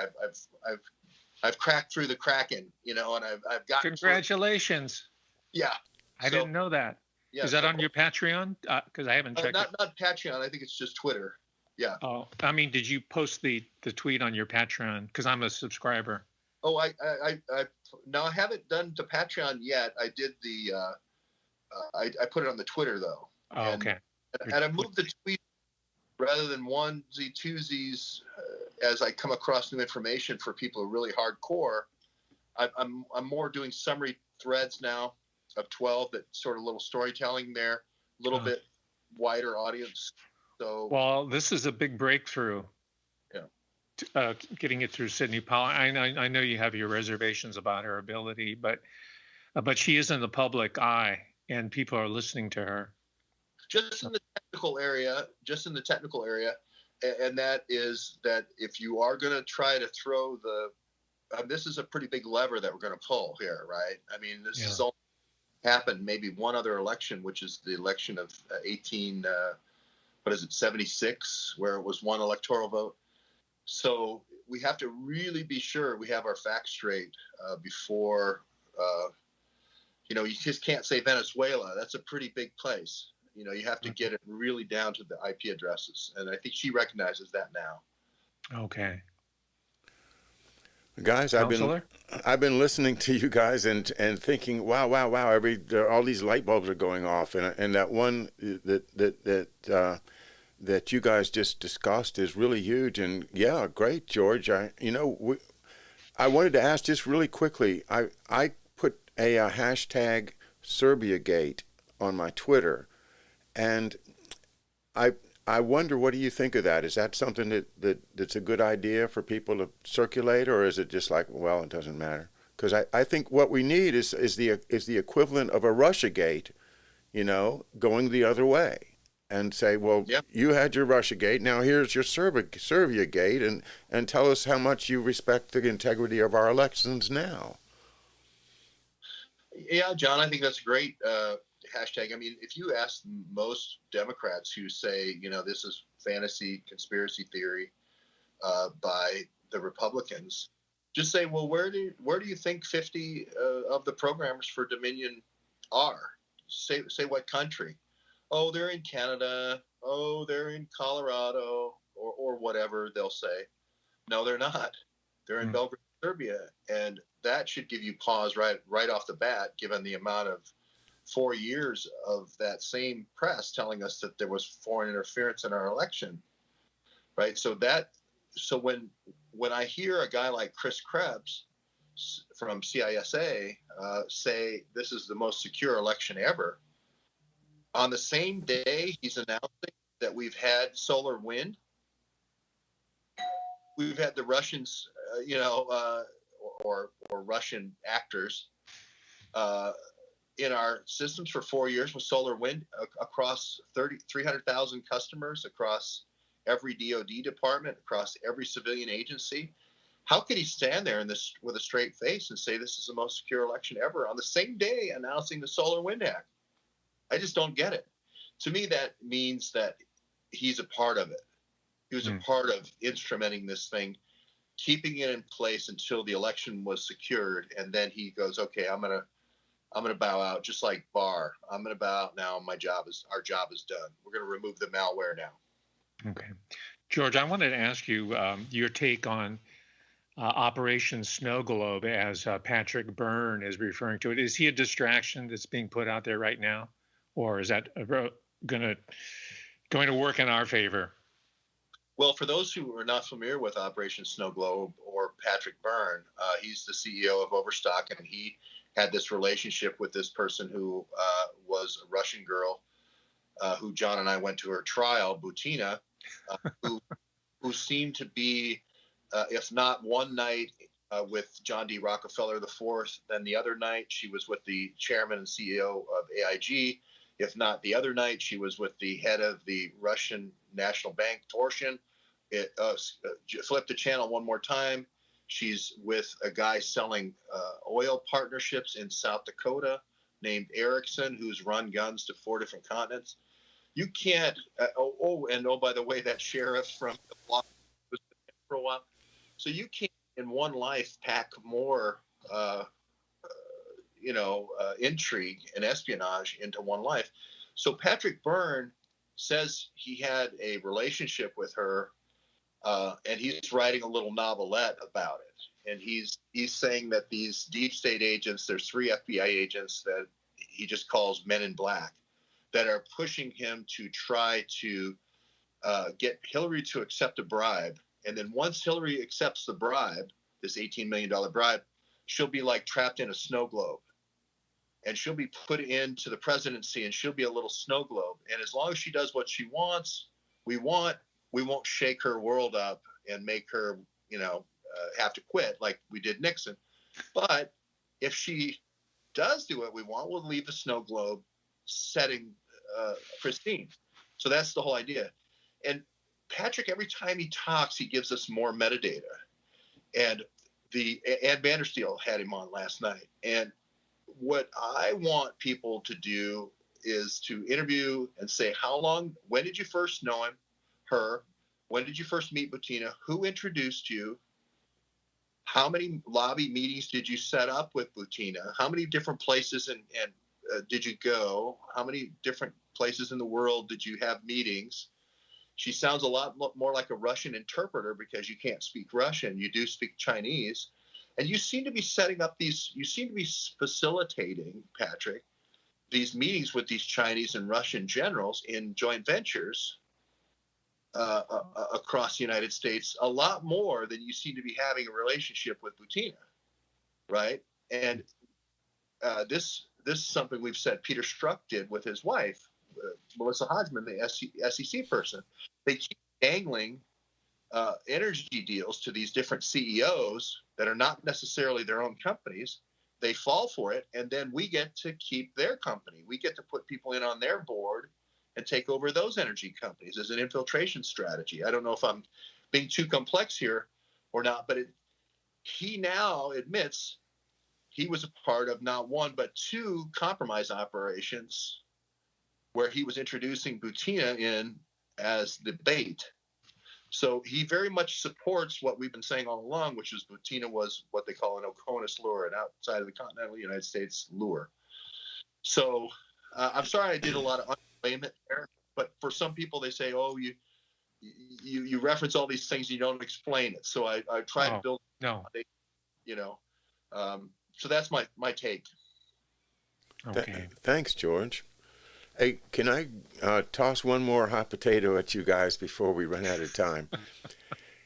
I've cracked through the Kraken, and I've got.
Congratulations.
Yeah.
I didn't know that. Yeah, is that on your Patreon? Because I haven't checked it.
Not Patreon. I think it's just Twitter. Yeah.
Oh, I mean, did you post the tweet on your Patreon? Because I'm a subscriber.
Oh, I haven't done the Patreon yet. I did the, I put it on the Twitter though.
Oh, okay.
And I moved the tweet rather than onesie twosies as I come across new information for people who are really hardcore. I'm more doing summary threads now of 12, that sort of little storytelling there, a little bit wider audience. So,
well, this is a big breakthrough.
Yeah.
Getting it through Sidney Powell. I know you have your reservations about her ability, but she is in the public eye, and people are listening to her.
Just in the technical area, and that is that if you are going to try to throw this is a pretty big lever that we're going to pull here, right? I mean, this has only happened maybe one other election, which is the election of 76, where it was one electoral vote. So we have to really be sure we have our facts straight before, you just can't say Venezuela. That's a pretty big place. You have to get it really down to the IP addresses. And I think she recognizes that now.
Okay.
Guys,
Counselor?
I've been listening to you guys and thinking, wow, all these light bulbs are going off, and that one that you guys just discussed is really huge. And yeah, great, George. I wanted to ask just really quickly. I put a hashtag SerbiaGate on my Twitter, and I wonder, what do you think of that? Is that something that's a good idea for people to circulate, or is it just like, well, it doesn't matter? Because I think what we need is the equivalent of a Russiagate, going the other way, and say, well,
Yep.
You had your Russiagate, now here's your SerbiaGate, and tell us how much you respect the integrity of our elections now.
Yeah, John, I think that's great. Hashtag. I mean, if you ask most Democrats who say, this is fantasy conspiracy theory by the Republicans, just say, well, where do you think 50 of the programmers for Dominion are? Say what country? Oh, they're in Canada. Oh, they're in Colorado, or whatever they'll say. No, they're not. They're in Belgrade, Serbia, and that should give you pause right off the bat, given the amount of 4 years of that same press telling us that there was foreign interference in our election, right? So when I hear a guy like Chris Krebs from CISA say this is the most secure election ever, on the same day he's announcing that we've had solar wind, we've had the Russians, or Russian actors in our systems for 4 years with solar wind across 300,000 customers, across every DOD department, across every civilian agency. How could he stand there with a straight face and say this is the most secure election ever on the same day announcing the Solar Wind Act? I just don't get it. To me, that means that he's a part of it. He was a part of instrumenting this thing, keeping it in place until the election was secured, and then he goes, "Okay, I'm gonna bow out," just like Barr. I'm gonna bow out now. Our job is done. We're gonna remove the malware now.
Okay, George, I wanted to ask you your take on Operation Snow Globe, as Patrick Byrne is referring to it. Is he a distraction that's being put out there right now, or is that going to work in our favor?
Well, for those who are not familiar with Operation Snow Globe or Patrick Byrne, he's the CEO of Overstock, and he had this relationship with this person who was a Russian girl who John and I went to her trial, Butina, who seemed to be, if not one night with John D. Rockefeller IV, then the other night she was with the chairman and CEO of AIG. If not the other night, she was with the head of the Russian National Bank, Torsion. Flip the channel one more time. She's with a guy selling oil partnerships in South Dakota named Erickson, who's run guns to 4 different continents. You can't. By the way, that sheriff from the block was there for a while. So you can't, in one life, pack more, intrigue and espionage into one life. So Patrick Byrne says he had a relationship with her, and he's writing a little novelette about it. And he's saying that these deep state agents, there's 3 FBI agents that he just calls Men in Black, that are pushing him to try to get Hillary to accept a bribe. And then once Hillary accepts the bribe, this $18 million bribe, she'll be like trapped in a snow globe. And she'll be put into the presidency, and she'll be a little snow globe. And as long as she does what she wants, we won't shake her world up and make her, have to quit like we did Nixon. But if she does do what we want, we'll leave the snow globe setting pristine. So that's the whole idea. And Patrick, every time he talks, he gives us more metadata. And Ed Vandersteel had him on last night. And what I want people to do is to interview and say, when did you first know him, her? When did you first meet Butina? Who introduced you? How many lobby meetings did you set up with Butina? How many different places and did you go? How many different places in the world did you have meetings? She sounds a lot more like a Russian interpreter because you can't speak Russian. You do speak Chinese. And you seem to be setting up these, you seem to be facilitating, Patrick, these meetings with these Chinese and Russian generals in joint ventures across the United States a lot more than you seem to be having a relationship with Butina, right? And this is something we've said Peter Strzok did with his wife, Melissa Hodgman, the SEC person. They keep dangling energy deals to these different CEOs that are not necessarily their own companies. They fall for it, and then we get to keep their company. We get to put people in on their board and take over those energy companies as an infiltration strategy. I don't know if I'm being too complex here or not, but he now admits he was a part of not one but two compromise operations where he was introducing Butina in as the bait. So he very much supports what we've been saying all along, which is Butina was what they call an Oconus lure, an outside of the continental United States lure. So I'm sorry I did a lot of unexplainment there, but for some people they say, oh, you reference all these things and you don't explain it. So I try to build, so that's my take.
Okay.
Thanks, George. Hey, can I toss one more hot potato at you guys before we run out of time?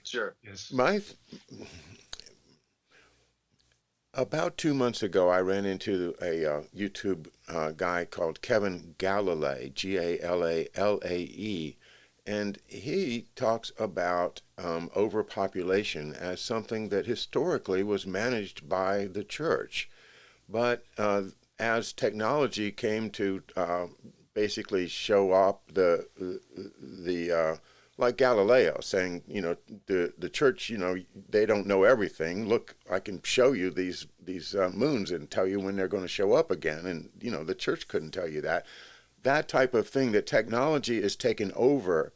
Sure.
Yes.
About 2 months ago, I ran into a YouTube guy called Kevin Gallalae, Gallalae, and he talks about overpopulation as something that historically was managed by the church. But as technology came to basically show up the like Galileo saying, the church, they don't know everything. Look, I can show you these moons and tell you when they're going to show up again. And, the church couldn't tell you that. That type of thing, that technology is taking over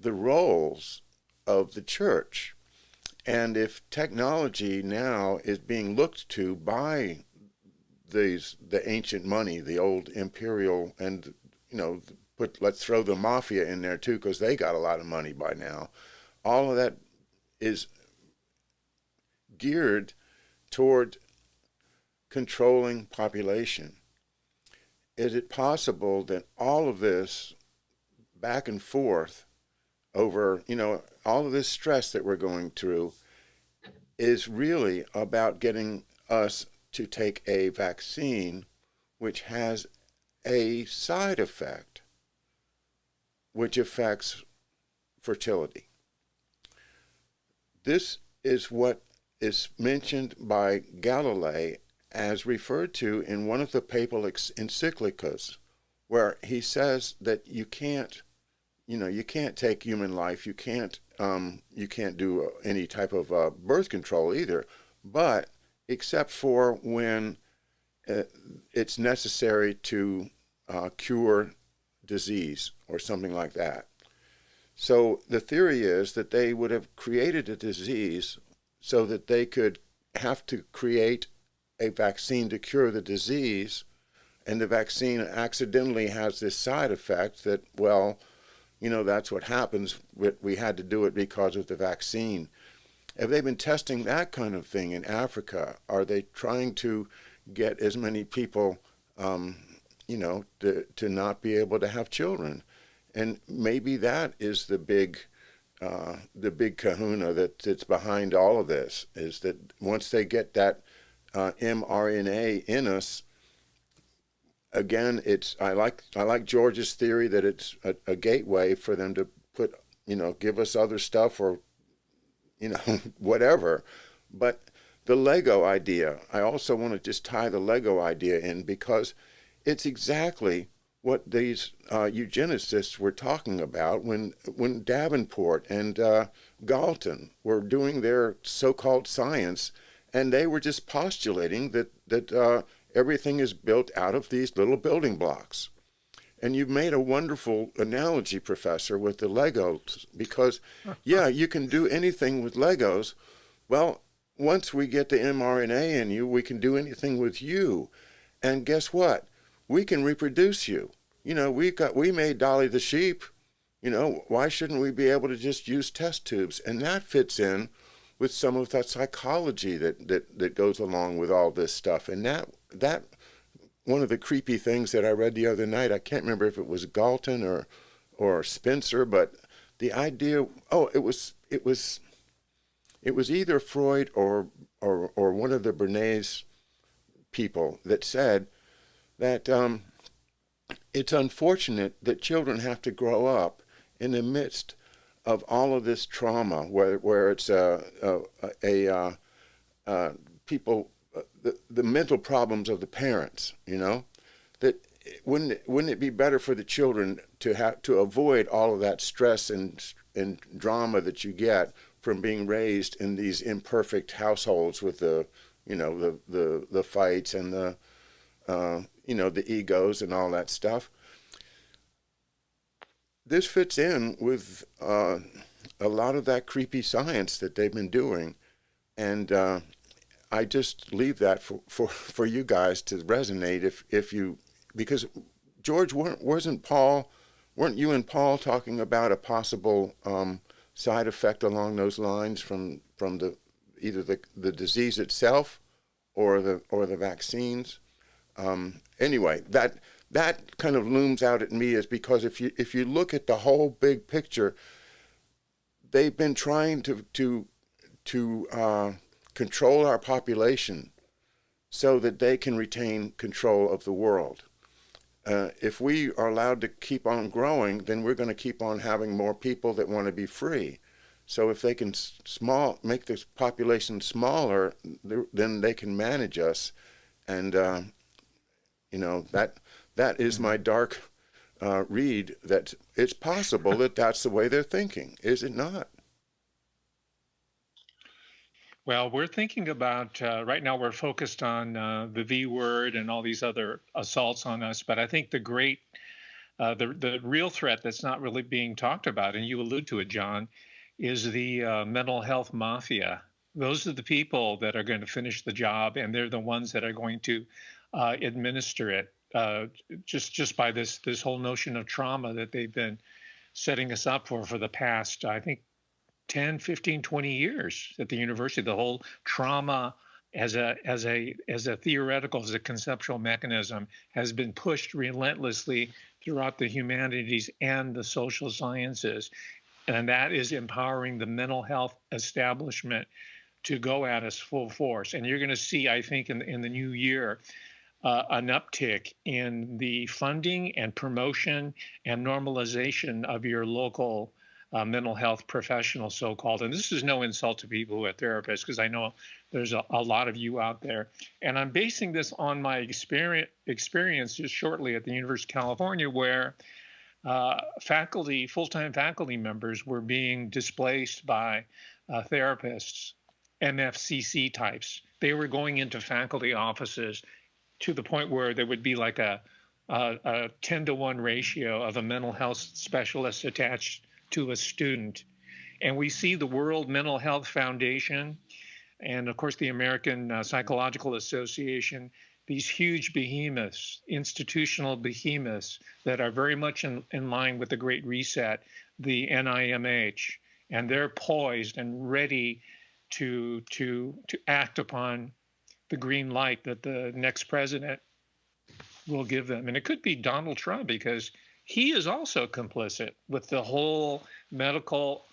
the roles of the church. And if technology now is being looked to by the ancient money, the old imperial, and, let's throw the mafia in there too, because they got a lot of money by now. All of that is geared toward controlling population. Is it possible that all of this back and forth over, all of this stress that we're going through is really about getting us to take a vaccine which has a side effect which affects fertility? This is what is mentioned by Gallilei as referred to in one of the papal encyclicals, where he says that you can't take human life, you can't do any type of birth control either, but except for when it's necessary to cure disease or something like that. So the theory is that they would have created a disease so that they could have to create a vaccine to cure the disease, and the vaccine accidentally has this side effect that, that's what happens. We had to do it because of the vaccine. Have they been testing that kind of thing in Africa? Are they trying to get as many people, to not be able to have children? And maybe that is the big kahuna that's behind all of this, is that once they get that mRNA in us, again, I like George's theory that it's a gateway for them to put, give us other stuff or, whatever. But the Lego idea, I also want to just tie the Lego idea in, because it's exactly what these eugenicists were talking about when Davenport and Galton were doing their so-called science, and they were just postulating that everything is built out of these little building blocks. And you've made a wonderful analogy, Professor, with the Legos, because, you can do anything with Legos. Well, once we get the mRNA in you, we can do anything with you. And guess what? We can reproduce you. We made Dolly the sheep. Why shouldn't we be able to just use test tubes? And that fits in with some of that psychology that goes along with all this stuff. And that one of the creepy things that I read the other night, I can't remember if it was Galton or Spencer, but the idea, it was either Freud or one of the Bernays people that said that it's unfortunate that children have to grow up in the midst of all of this trauma, where it's people, the mental problems of the parents. That wouldn't it be better for the children to avoid all of that stress and drama that you get from being raised in these imperfect households with the fights and the egos and all that stuff. This fits in with a lot of that creepy science that they've been doing, and I just leave that for you guys to resonate if you, because George, weren't you and Paul talking about a possible side effect along those lines from either the disease itself or the vaccines? Anyway, that kind of looms out at me, is because if you look at the whole big picture, they've been trying to control our population so that they can retain control of the world. If we are allowed to keep on growing, then we're going to keep on having more people that want to be free. So if they can make this population smaller, then they can manage us. And that is my dark read, that it's possible that that's the way they're thinking, is it not?
Well, we're thinking about right now. We're focused on the V word and all these other assaults on us. But I think the real threat that's not really being talked about, and you allude to it, John, is the mental health mafia. Those are the people that are going to finish the job, and they're the ones that are going to administer it. Just by this whole notion of trauma that they've been setting us up for the past, I think, 10, 15, 20 years at the university. The whole trauma as a theoretical, as a conceptual mechanism has been pushed relentlessly throughout the humanities and the social sciences. And that is empowering the mental health establishment to go at us full force. And you're going to see, I think, in the new year, an uptick in the funding and promotion and normalization of your local mental health professionals, so-called. And this is no insult to people who are therapists, because I know there's a lot of you out there. And I'm basing this on my experience just shortly at the University of California, where full-time faculty members were being displaced by therapists, MFCC types. They were going into faculty offices to the point where there would be like a 10-to-1 ratio of a mental health specialist attached to a student. And we see the World Mental Health Foundation and, of course, the American Psychological Association, these huge behemoths, institutional behemoths that are very much in line with the Great Reset, the NIMH, and they're poised and ready to act upon the green light that the next president will give them. And it could be Donald Trump, because he is also complicit with the whole medical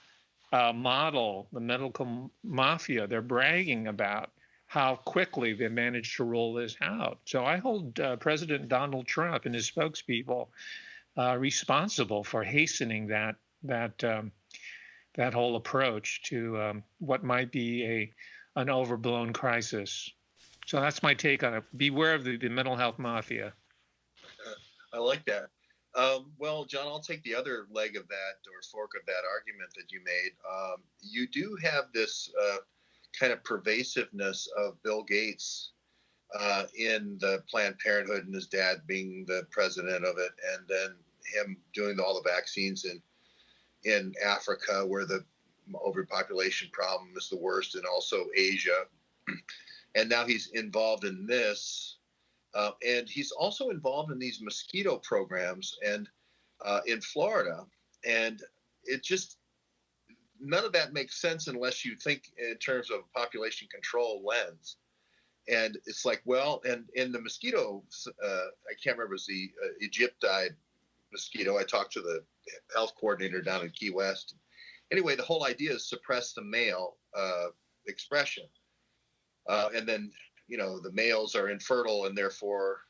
model, the medical mafia. They're bragging about how quickly they managed to roll this out. So I hold President Donald Trump and his spokespeople responsible for hastening that whole approach to what might be an overblown crisis. So that's my take on it. Beware of the mental health mafia.
I like that. Well, John, I'll take the other leg of that, or fork of that argument that you made. You do have this kind of pervasiveness of Bill Gates in the Planned Parenthood, and his dad being the president of it, and then him doing all the vaccines in Africa, where the overpopulation problem is the worst, and also Asia. And now he's involved in this. And he's also involved in these mosquito programs and in Florida. And it just, none of that makes sense unless you think in terms of population control lens. And it's like, well, and in the mosquito, I can't remember, it was the Egyptide mosquito. I talked to the health coordinator down in Key West. Anyway, the whole idea is suppress the male expression. And then, the males are infertile, and therefore,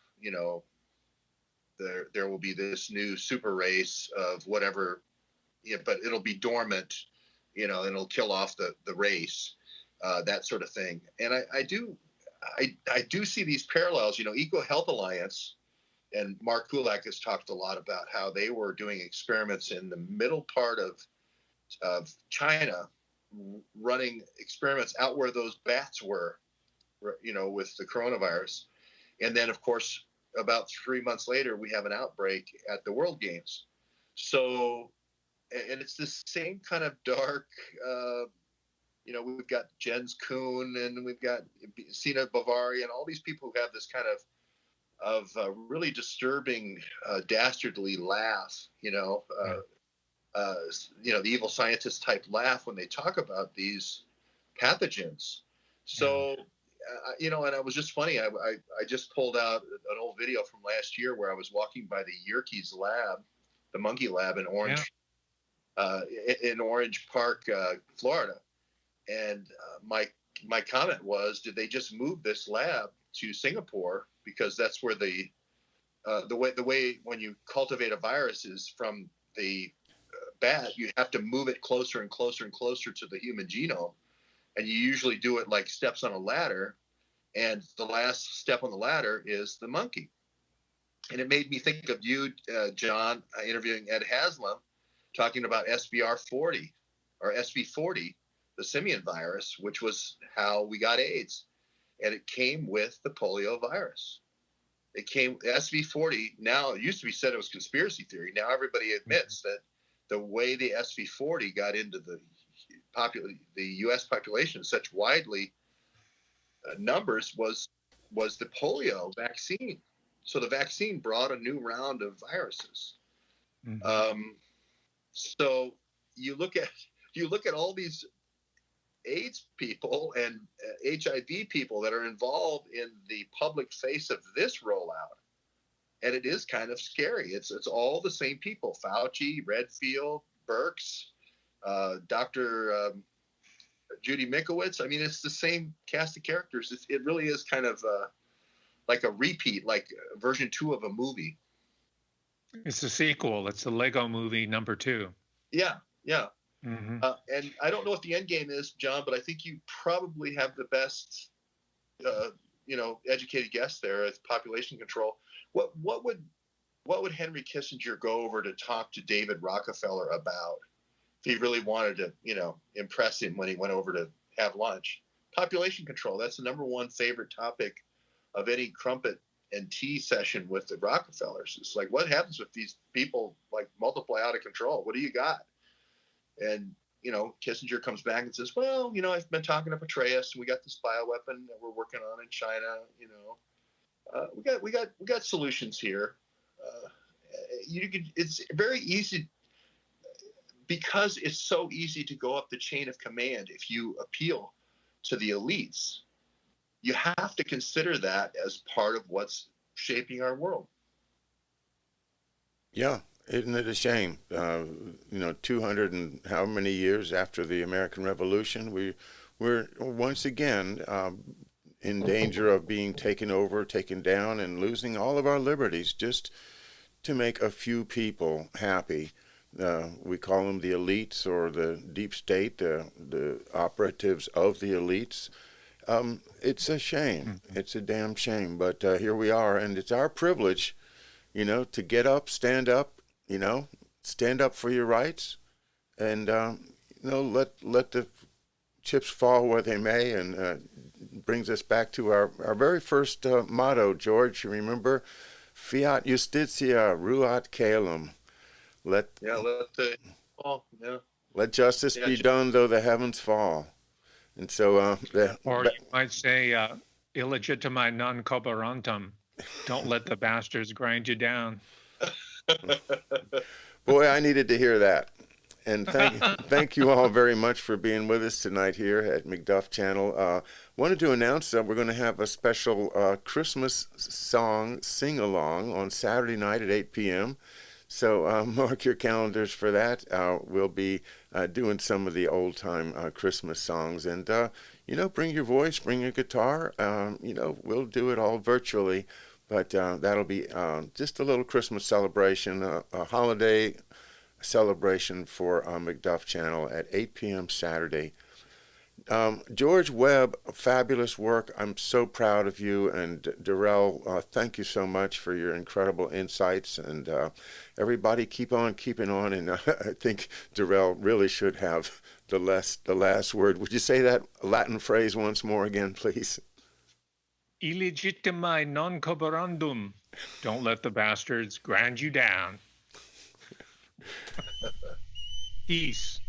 there will be this new super race of whatever, but it'll be dormant, and it'll kill off the race, that sort of thing. And I do see these parallels. Eco Health Alliance and Mark Kulak has talked a lot about how they were doing experiments in the middle part of China, running experiments out where those bats were, with the coronavirus. And then, of course, about 3 months later, we have an outbreak at the World Games. So, and it's the same kind of dark, we've got Jens Kuhn, and we've got Sina Bavari, and all these people who have this kind of really disturbing, dastardly laugh, the evil scientist type laugh when they talk about these pathogens. So, and it was just funny. I just pulled out an old video from last year where I was walking by the Yerkes lab, the monkey lab in Orange, in Orange Park, Florida. And my comment was, did they just move this lab to Singapore? Because that's where the way when you cultivate a virus is from the bat, you have to move it closer and closer and closer to the human genome. And you usually do it like steps on a ladder. And the last step on the ladder is the monkey. And it made me think of you, John, interviewing Ed Haslam, talking about SVR40 or SV40, the simian virus, which was how we got AIDS. And it came with the polio virus. It came, SV40, now it used to be said it was conspiracy theory. Now everybody admits that the way the SV40 got into the U.S. population in such widely numbers was the polio vaccine. So the vaccine brought a new round of viruses. Mm-hmm. So you look at all these AIDS people and HIV people that are involved in the public face of this rollout, and it is kind of scary. It's all the same people: Fauci, Redfield, Birx, Dr. Judy Minkowitz. I mean, it's the same cast of characters. It really is kind of like a repeat, like version 2 of a movie.
It's a sequel. It's the Lego movie number 2.
Yeah. Mm-hmm. And I don't know what the end game is, John, but I think you probably have the best, educated guess there as population control. What would Henry Kissinger go over to talk to David Rockefeller about if he really wanted to, impress him when he went over to have lunch? Population control. That's the number one favorite topic of any crumpet and tea session with the Rockefellers. It's like, what happens if these people like multiply out of control? What do you got? And, Kissinger comes back and says, well, I've been talking to Petraeus, and we got this bioweapon that we're working on in China. We got solutions here. It's very easy, because it's so easy to go up the chain of command. If you appeal to the elites, you have to consider that as part of what's shaping our world.
Yeah. Isn't it a shame? 200 and how many years after the American Revolution, we're once again in danger of being taken over, taken down, and losing all of our liberties just to make a few people happy. We call them the elites or the deep state, the operatives of the elites. It's a shame. It's a damn shame. But here we are, and it's our privilege, to get up, stand up, stand up for your rights, and let the chips fall where they may, and brings us back to our very first motto, George. You remember, Fiat Justitia, Ruat Caelum.
Let the fall. Yeah.
Let justice
Yeah,
be done, though the heavens fall. And so,
Or you might say, illegitimi non coberantum. Don't let the bastards grind you down.
boy, I needed to hear that. And thank you all very much for being with us tonight here at McDuff Channel. Wanted to announce that we're going to have a special Christmas song sing-along on Saturday night at 8 p.m. So mark your calendars for that. We'll be doing some of the old-time Christmas songs. And, bring your voice, bring your guitar. We'll do it all virtually. But that'll be just a little Christmas celebration, a holiday celebration for McDuff Channel at 8 p.m. Saturday. George Webb, fabulous work. I'm so proud of you. And Darrell, thank you so much for your incredible insights. And everybody keep on keeping on. And I think Darrell really should have the last word. Would you say that Latin phrase once more again, please?
Illegitimi non coberandum. Don't let the bastards grind you down. Peace.